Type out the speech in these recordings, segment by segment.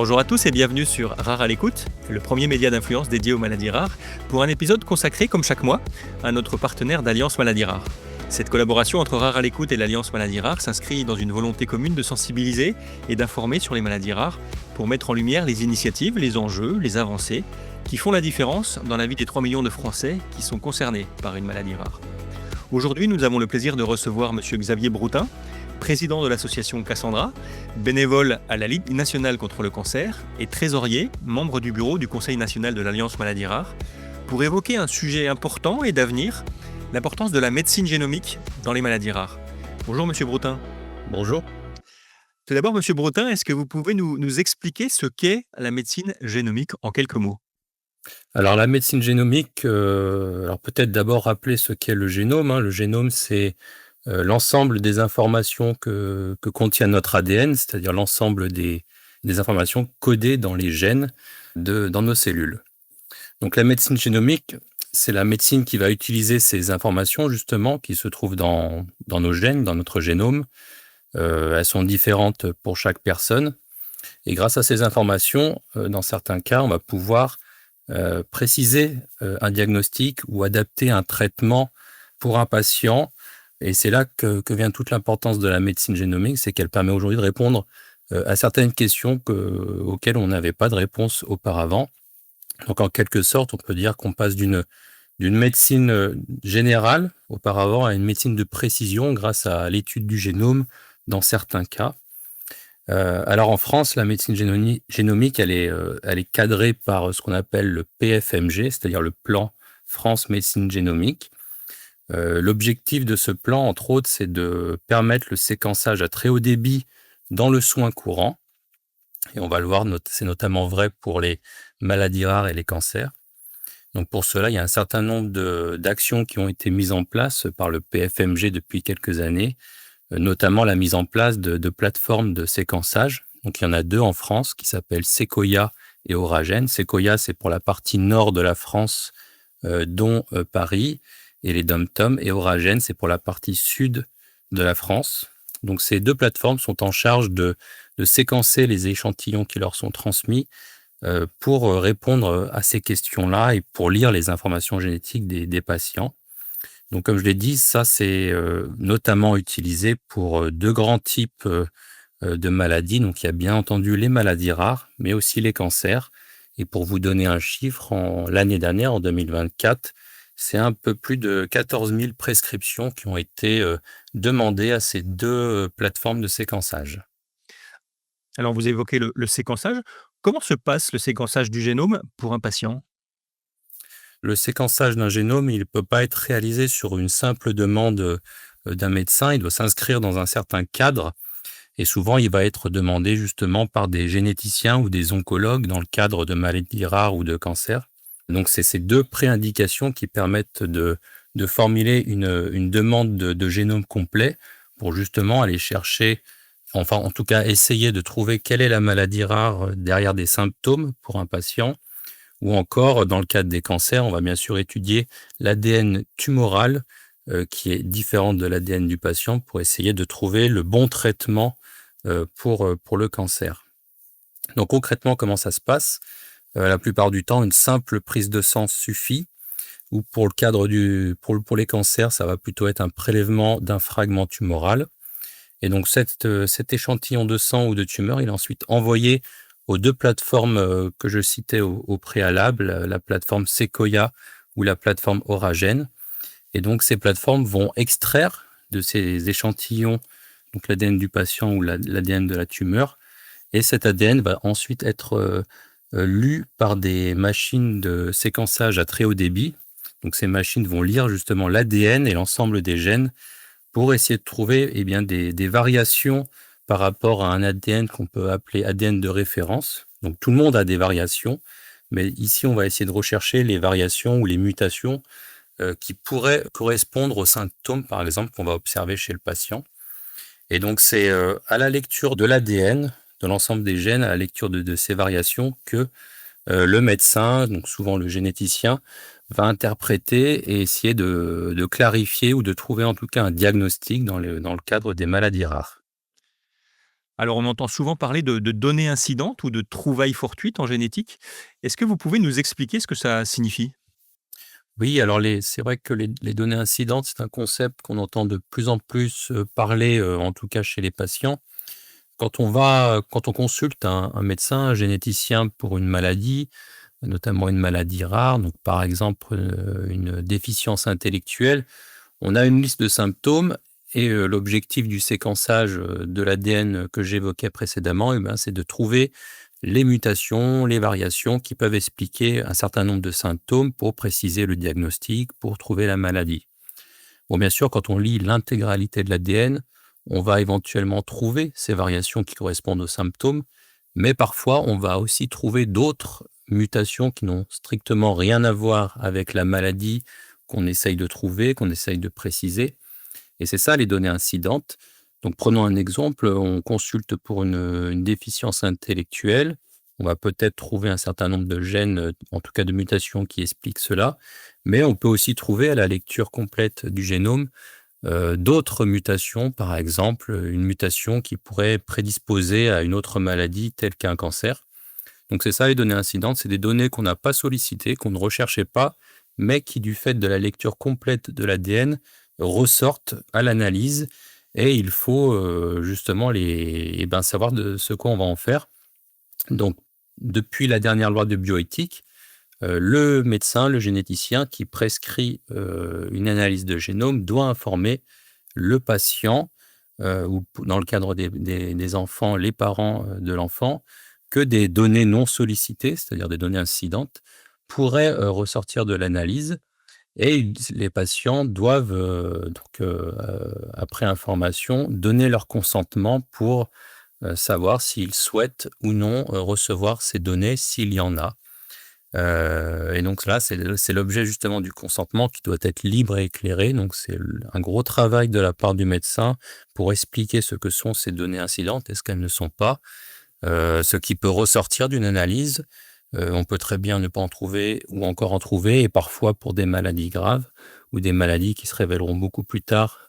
Bonjour à tous et bienvenue sur Rare à l'écoute, le premier média d'influence dédié aux maladies rares, pour un épisode consacré, comme chaque mois, à notre partenaire d'Alliance Maladies Rares. Cette collaboration entre Rare à l'écoute et l'Alliance Maladies Rares s'inscrit dans une volonté commune de sensibiliser et d'informer sur les maladies rares pour mettre en lumière les initiatives, les enjeux, les avancées qui font la différence dans la vie des 3 millions de Français qui sont concernés par une maladie rare. Aujourd'hui, nous avons le plaisir de recevoir M. Xavier Broutin, président de l'association Cassandra, bénévole à la Ligue nationale contre le cancer et trésorier, membre du bureau du Conseil national de l'Alliance Maladies Rares, pour évoquer un sujet important et d'avenir, l'importance de la médecine génomique dans les maladies rares. Bonjour M. Broutin. Bonjour. Tout d'abord, M. Broutin, est-ce que vous pouvez nous expliquer ce qu'est la médecine génomique en quelques mots ? Alors la médecine génomique, alors peut-être d'abord rappeler ce qu'est le génome, hein. Le génome, c'est, l'ensemble des informations que contient notre ADN, c'est-à-dire l'ensemble des informations codées dans les gènes dans nos cellules. Donc la médecine génomique, c'est la médecine qui va utiliser ces informations justement qui se trouvent dans nos gènes, dans notre génome. Elles sont différentes pour chaque personne et grâce à ces informations, dans certains cas, on va pouvoir préciser un diagnostic ou adapter un traitement pour un patient. Et c'est là que vient toute l'importance de la médecine génomique, c'est qu'elle permet aujourd'hui de répondre à certaines questions auxquelles on n'avait pas de réponse auparavant. Donc en quelque sorte, on peut dire qu'on passe d'une médecine générale auparavant à une médecine de précision grâce à l'étude du génome dans certains cas. Alors en France, la médecine génomique, elle est cadrée par ce qu'on appelle le PFMG, c'est-à-dire le plan France Médecine Génomique. L'objectif de ce plan, entre autres, c'est de permettre le séquençage à très haut débit dans le soin courant. Et on va le voir, c'est notamment vrai pour les maladies rares et les cancers. Donc pour cela, il y a un certain nombre d'actions qui ont été mises en place par le PFMG depuis quelques années, notamment la mise en place de plateformes de séquençage. Donc il y en a 2 en France qui s'appellent Sequoia et Oragène. Sequoia, c'est pour la partie nord de la France, dont Paris et les DOM-TOM, et Oragène, c'est pour la partie sud de la France. Donc ces 2 plateformes sont en charge de séquencer les échantillons qui leur sont transmis pour répondre à ces questions-là et pour lire les informations génétiques des patients. Donc, comme je l'ai dit, ça, c'est notamment utilisé pour 2 grands types de maladies. Donc, il y a bien entendu les maladies rares, mais aussi les cancers. Et pour vous donner un chiffre, l'année dernière, en 2024, c'est un peu plus de 14 000 prescriptions qui ont été demandées à ces 2 plateformes de séquençage. Alors vous évoquez le séquençage. Comment se passe le séquençage du génome pour un patient ? Le séquençage d'un génome, il ne peut pas être réalisé sur une simple demande d'un médecin. Il doit s'inscrire dans un certain cadre. Et souvent, il va être demandé justement par des généticiens ou des oncologues dans le cadre de maladies rares ou de cancers. Donc, c'est ces 2 préindications qui permettent de formuler une demande de génome complet pour justement aller chercher, enfin en tout cas essayer de trouver quelle est la maladie rare derrière des symptômes pour un patient. Ou encore, dans le cadre des cancers, on va bien sûr étudier l'ADN tumoral qui est différent de l'ADN du patient pour essayer de trouver le bon traitement pour le cancer. Donc concrètement, comment ça se passe ? La plupart du temps, une simple prise de sang suffit. Ou pour le cadre pour les cancers, ça va plutôt être un prélèvement d'un fragment tumoral. Et donc cet échantillon de sang ou de tumeur, il est ensuite envoyé aux 2 plateformes que je citais au préalable, la plateforme Sequoia ou la plateforme Oragène. Et donc ces plateformes vont extraire de ces échantillons donc l'ADN du patient ou l'ADN de la tumeur. Et cet ADN va ensuite être lu par des machines de séquençage à très haut débit. Donc ces machines vont lire justement l'ADN et l'ensemble des gènes pour essayer de trouver des variations par rapport à un ADN qu'on peut appeler ADN de référence. Donc tout le monde a des variations, mais ici on va essayer de rechercher les variations ou les mutations qui pourraient correspondre aux symptômes, par exemple, qu'on va observer chez le patient. Et donc c'est à la lecture de l'ADN, de l'ensemble des gènes, à la lecture de ces variations que le médecin, donc souvent le généticien, va interpréter et essayer de clarifier ou de trouver en tout cas un diagnostic dans le cadre des maladies rares. Alors, on entend souvent parler de données incidentes ou de trouvailles fortuites en génétique. Est-ce que vous pouvez nous expliquer ce que ça signifie? Oui, alors c'est vrai que les données incidentes, c'est un concept qu'on entend de plus en plus, parler, en tout cas chez les patients. Quand on consulte un médecin, un généticien pour une maladie, notamment une maladie rare, donc par exemple, une déficience intellectuelle, on a une liste de symptômes et l'objectif du séquençage, de l'ADN que j'évoquais précédemment, et ben, c'est de trouver les mutations, les variations qui peuvent expliquer un certain nombre de symptômes pour préciser le diagnostic, pour trouver la maladie. Bon, bien sûr, quand on lit l'intégralité de l'ADN, on va éventuellement trouver ces variations qui correspondent aux symptômes, mais parfois on va aussi trouver d'autres mutations qui n'ont strictement rien à voir avec la maladie qu'on essaye de trouver, qu'on essaye de préciser. Et c'est ça les données incidentes. Donc prenons un exemple, on consulte pour une déficience intellectuelle. On va peut-être trouver un certain nombre de gènes, en tout cas de mutations qui expliquent cela, mais on peut aussi trouver à la lecture complète du génome d'autres mutations, par exemple une mutation qui pourrait prédisposer à une autre maladie telle qu'un cancer. Donc c'est ça les données incidentes, c'est des données qu'on n'a pas sollicitées, qu'on ne recherchait pas, mais qui du fait de la lecture complète de l'ADN ressortent à l'analyse et il faut justement savoir de ce qu'on va en faire. Donc depuis la dernière loi de bioéthique, le médecin, le généticien qui prescrit une analyse de génome doit informer le patient ou dans le cadre des enfants, les parents de l'enfant, que des données non sollicitées, c'est-à-dire des données incidentes, pourraient ressortir de l'analyse et les patients doivent après information, donner leur consentement pour savoir s'ils souhaitent ou non recevoir ces données, s'il y en a. Et donc là, c'est l'objet justement du consentement qui doit être libre et éclairé. Donc c'est un gros travail de la part du médecin pour expliquer ce que sont ces données incidentes et ce qu'elles ne sont pas. Ce qui peut ressortir d'une analyse. On peut très bien ne pas en trouver ou encore en trouver et parfois pour des maladies graves ou des maladies qui se révéleront beaucoup plus tard,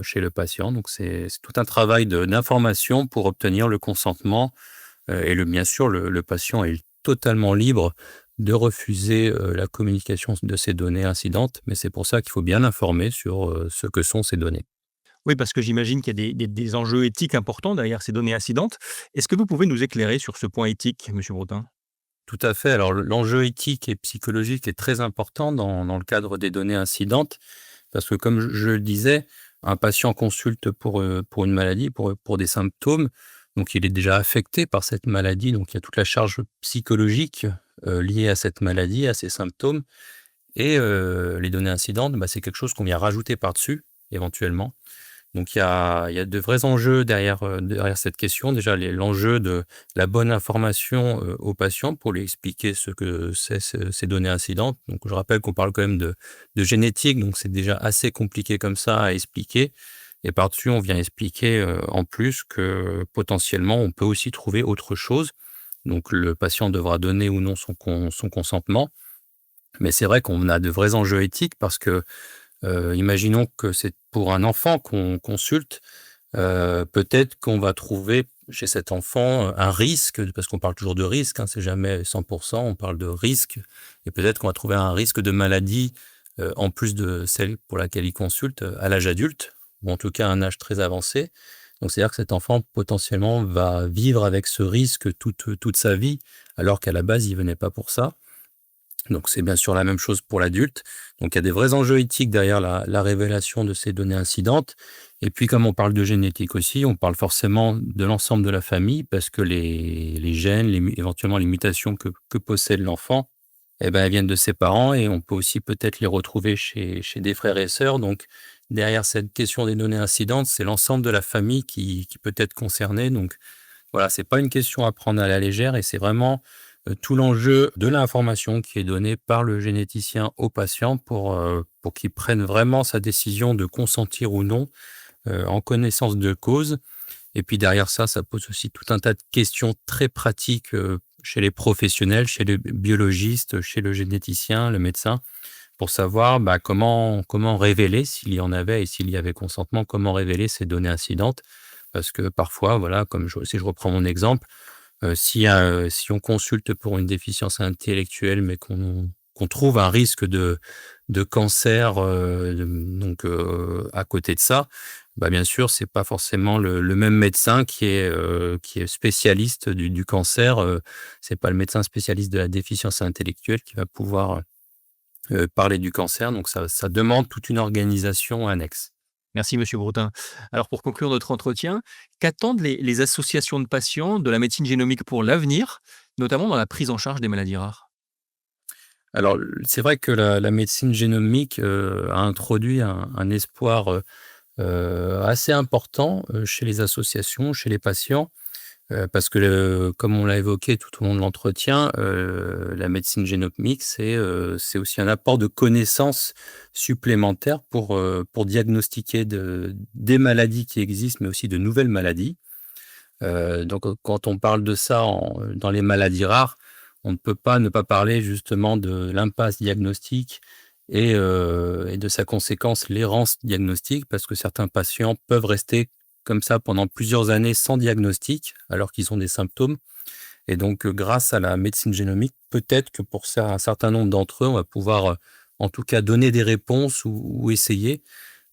chez le patient. Donc c'est tout un travail d'information pour obtenir le consentement, et bien sûr, le patient est totalement libre de refuser, la communication de ces données incidentes, mais c'est pour ça qu'il faut bien informer sur, ce que sont ces données. Oui, parce que j'imagine qu'il y a des enjeux éthiques importants derrière ces données incidentes. Est-ce que vous pouvez nous éclairer sur ce point éthique, monsieur Bretin? Tout à fait. Alors l'enjeu éthique et psychologique est très important dans le cadre des données incidentes parce que comme je le disais, un patient consulte pour une maladie, pour des symptômes, donc il est déjà affecté par cette maladie, donc il y a toute la charge psychologique, liée à cette maladie, à ces symptômes et les données incidentes, bah, c'est quelque chose qu'on vient rajouter par-dessus, éventuellement. Donc il y a de vrais enjeux derrière cette question. Déjà l'enjeu de la bonne information, aux patients pour lui expliquer ce que c'est ces données incidentes. Donc je rappelle qu'on parle quand même de génétique, donc c'est déjà assez compliqué comme ça à expliquer et par-dessus on vient expliquer, en plus que potentiellement on peut aussi trouver autre chose. Donc le patient devra donner ou non son consentement. Mais c'est vrai qu'on a de vrais enjeux éthiques parce que imaginons que c'est pour un enfant qu'on consulte, peut-être qu'on va trouver chez cet enfant, un risque, parce qu'on parle toujours de risque, hein, c'est jamais 100. On parle de risque et peut-être qu'on va trouver un risque de maladie, en plus de celle pour laquelle il consulte, à l'âge adulte ou en tout cas à un âge très avancé. Donc c'est-à-dire que cet enfant potentiellement va vivre avec ce risque toute sa vie, alors qu'à la base il venait pas pour ça. Donc c'est bien sûr la même chose pour l'adulte. Donc il y a des vrais enjeux éthiques derrière la révélation de ces données incidentes. Et puis comme on parle de génétique aussi, on parle forcément de l'ensemble de la famille parce que les gènes, éventuellement les mutations que possède l'enfant, eh ben, elles viennent de ses parents et on peut aussi peut-être les retrouver chez des frères et sœurs. Donc derrière cette question des données incidentes, c'est l'ensemble de la famille qui peut être concernée. Donc voilà, c'est pas une question à prendre à la légère et c'est vraiment, tout l'enjeu de l'information qui est donnée par le généticien au patient pour qu'il prenne vraiment sa décision de consentir ou non, en connaissance de cause. Et puis derrière ça, ça pose aussi tout un tas de questions très pratiques, chez les professionnels, chez les biologistes, chez le généticien, le médecin, pour savoir, bah, comment révéler, s'il y en avait et s'il y avait consentement, comment révéler ces données incidentes. parce que parfois, voilà, si je reprends mon exemple, si on consulte pour une déficience intellectuelle, mais qu'on trouve un risque de cancer, à côté de ça, bah, bien sûr, c'est pas forcément le même médecin qui est spécialiste du cancer, c'est pas le médecin spécialiste de la déficience intellectuelle qui va pouvoir, parler du cancer, donc ça demande toute une organisation annexe. Merci Monsieur Broutin. Alors pour conclure notre entretien, qu'attendent les associations de patients de la médecine génomique pour l'avenir, notamment dans la prise en charge des maladies rares? Alors, c'est vrai que la médecine génomique, a introduit un espoir, assez important, chez les associations, chez les patients, parce que comme on l'a évoqué tout au long de l'entretien, la médecine génomique, c'est aussi un apport de connaissances supplémentaires pour diagnostiquer des maladies qui existent, mais aussi de nouvelles maladies. Quand on parle de ça dans les maladies rares, on ne peut pas ne pas parler justement de l'impasse diagnostique et de sa conséquence, l'errance diagnostique, parce que certains patients peuvent rester comme ça pendant plusieurs années sans diagnostic, alors qu'ils ont des symptômes. Et donc, grâce à la médecine génomique, peut-être que pour un certain nombre d'entre eux, on va pouvoir, en tout cas, donner des réponses ou essayer.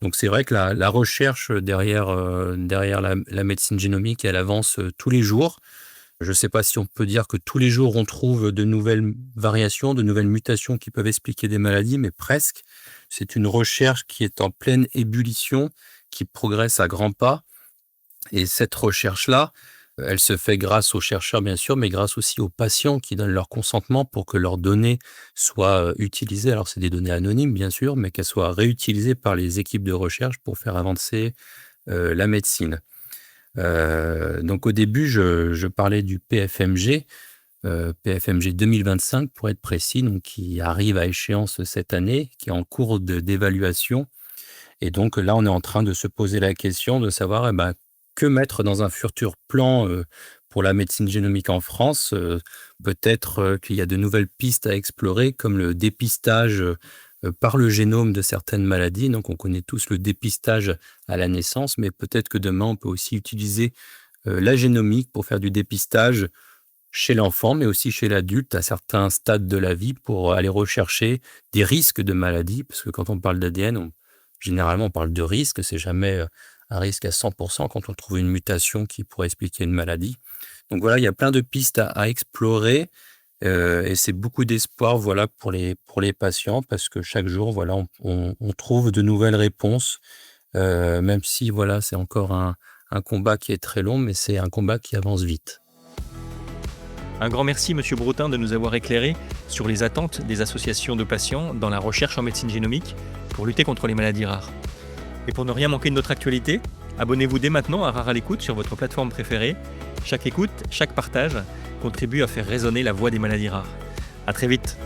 Donc c'est vrai que la recherche derrière la médecine génomique, elle avance, tous les jours. Je ne sais pas si on peut dire que tous les jours on trouve de nouvelles variations, de nouvelles mutations qui peuvent expliquer des maladies, mais presque. C'est une recherche qui est en pleine ébullition, qui progresse à grands pas, et cette recherche-là, elle se fait grâce aux chercheurs bien sûr, mais grâce aussi aux patients qui donnent leur consentement pour que leurs données soient, utilisées. Alors c'est des données anonymes bien sûr, mais qu'elles soient réutilisées par les équipes de recherche pour faire avancer, la médecine. Donc au début, je parlais du PFMG, PFMG 2025 pour être précis, donc qui arrive à échéance cette année, qui est en cours d'évaluation. Et donc là, on est en train de se poser la question de savoir, que mettre dans un futur plan, pour la médecine génomique en France. Peut-être, qu'il y a de nouvelles pistes à explorer, comme le dépistage, par le génome de certaines maladies. Donc on connaît tous le dépistage à la naissance, mais peut-être que demain, on peut aussi utiliser, la génomique pour faire du dépistage chez l'enfant, mais aussi chez l'adulte, à certains stades de la vie, pour aller rechercher des risques de maladies. Parce que quand on parle d'ADN, généralement, on parle de risque, c'est jamais, un risque à 100 quand on trouve une mutation qui pourrait expliquer une maladie. Donc voilà, il y a plein de pistes à explorer, et c'est beaucoup d'espoir, voilà, pour les patients, parce que chaque jour, voilà, on trouve de nouvelles réponses, même si, voilà, c'est encore un combat qui est très long, mais c'est un combat qui avance vite. Un grand merci Monsieur Broutin de nous avoir éclairé sur les attentes des associations de patients dans la recherche en médecine génomique pour lutter contre les maladies rares. Et pour ne rien manquer de notre actualité, abonnez-vous dès maintenant à Rare à l'écoute sur votre plateforme préférée. Chaque écoute, chaque partage contribue à faire résonner la voix des maladies rares. À très vite.